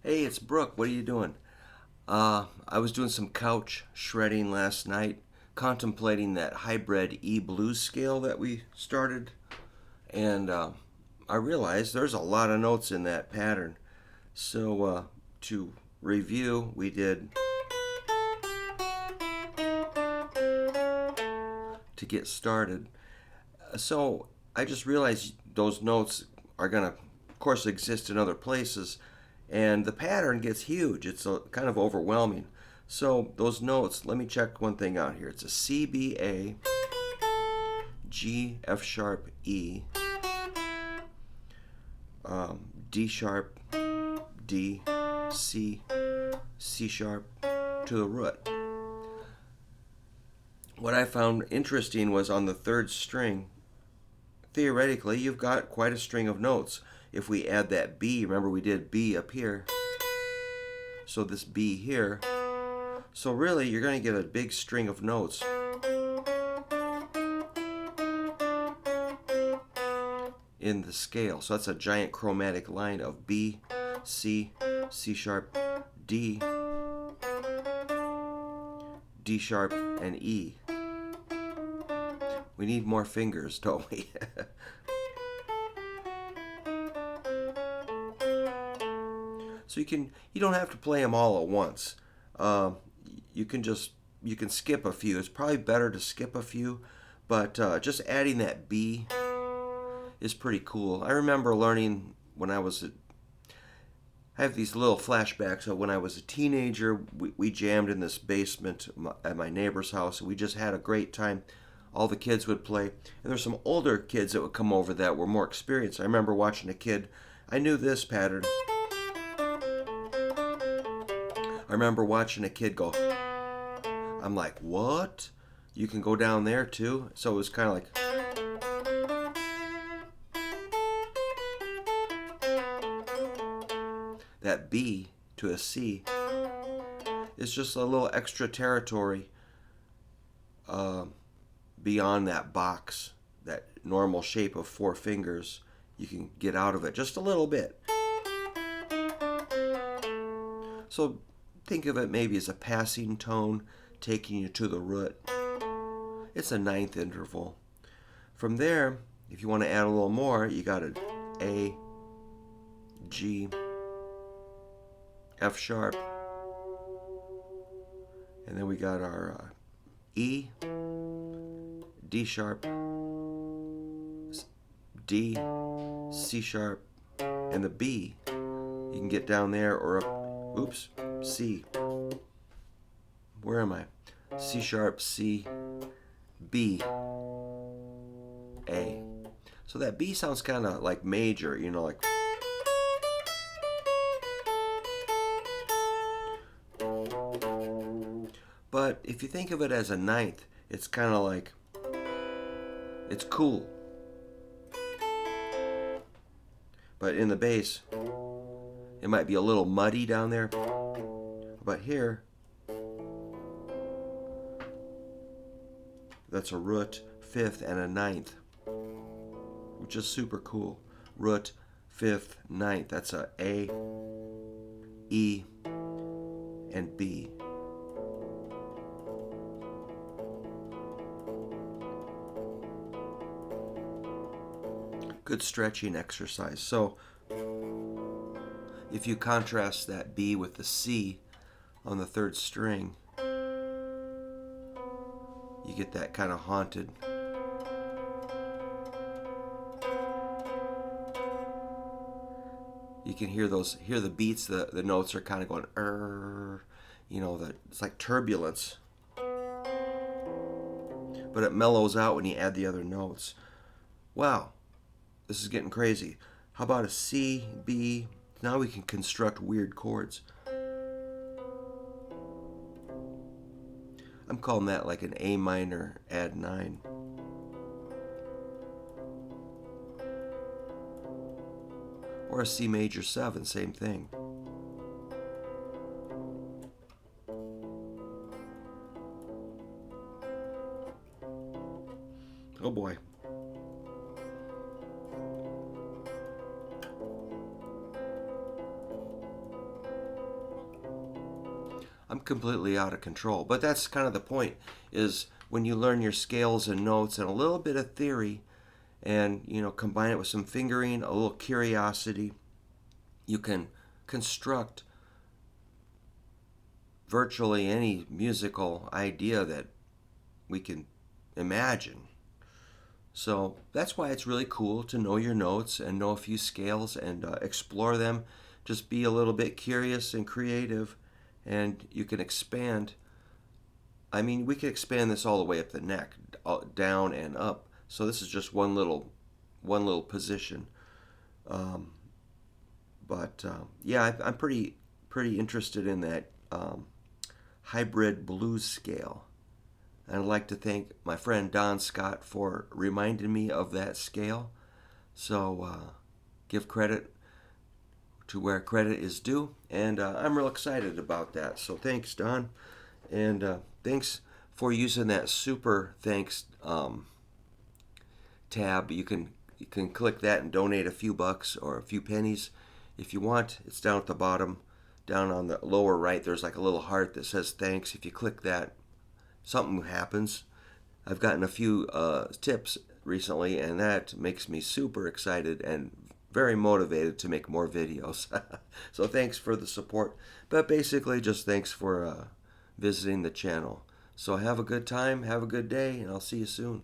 Hey, it's Brook. What are you doing? I was doing some couch shredding last night, contemplating that hybrid E blues scale that we started, and I realized there's a lot of notes in that pattern. So, to review, we did to get started. So, I just realized those notes are going to, of course, exist in other places, and the pattern gets huge. It's kind of overwhelming. So those notes, let me check one thing out here. It's a C, B, A, G, F sharp, E, D sharp, D, C, C sharp to the root. What I found interesting was on the third string, theoretically, you've got quite a string of notes. If we add that B, remember we did B up here, so this B here, so really you're going to get a big string of notes in the scale. So that's a giant chromatic line of B, C, C sharp, D, D sharp, and E. We need more fingers, don't we? So you don't have to play them all at once. You can skip a few. It's probably better to skip a few, but just adding that B is pretty cool. I remember learning when I have these little flashbacks of when I was a teenager. We jammed in this basement at my neighbor's house, and we just had a great time. All the kids would play, and there's some older kids that would come over that were more experienced. I remember watching a kid. I knew this pattern. I remember watching a kid go. I'm like, what? You can go down there too? So it was kind of like. That B to a C is just a little extra territory beyond that box, that normal shape of four fingers. You can get out of it just a little bit. So think of it maybe as a passing tone taking you to the root. It's a ninth interval. From there, if you want to add a little more, you got an A, G, F sharp, and then we got our E, D sharp, D, C sharp, and the B. You can get down there or up, oops, C. Where am I? C sharp, C, B, A. So that B sounds kind of like major, like. But if you think of it as a ninth, it's kind of like, it's cool. But in the bass, it might be a little muddy down there. But here, that's a root, fifth, and a ninth, which is super cool. Root, fifth, ninth. That's a A, E, and B. Good stretching exercise. So if you contrast that B with the C on the third string, you get that kind of haunted. You can hear the beats, the notes are kind of going, it's like turbulence. But it mellows out when you add the other notes. Wow. This is getting crazy. How about a C, B? Now we can construct weird chords. I'm calling that like an A minor add 9. Or a C major 7, same thing. Oh boy. I'm completely out of control. But that's kind of the point, is when you learn your scales and notes and a little bit of theory, and combine it with some fingering, a little curiosity, you can construct virtually any musical idea that we can imagine. So that's why it's really cool to know your notes and know a few scales and explore them. Just be a little bit curious and creative, and you can expand. I mean, we can expand this all the way up the neck, down and up. So this is just one little position. Um, but yeah, I'm pretty interested in that hybrid blues scale. And I'd like to thank my friend Don Scott for reminding me of that scale. So give credit to where credit is due. And I'm real excited about that. So thanks, Don. And thanks for using that super thanks tab. You can click that and donate a few bucks or a few pennies if you want. It's down at the bottom. Down on the lower right, there's like a little heart that says thanks. If you click that, something happens. I've gotten a few tips recently, and that makes me super excited and very motivated to make more videos. So thanks for the support. But basically, just thanks for visiting the channel. So have a good time, have a good day, and I'll see you soon.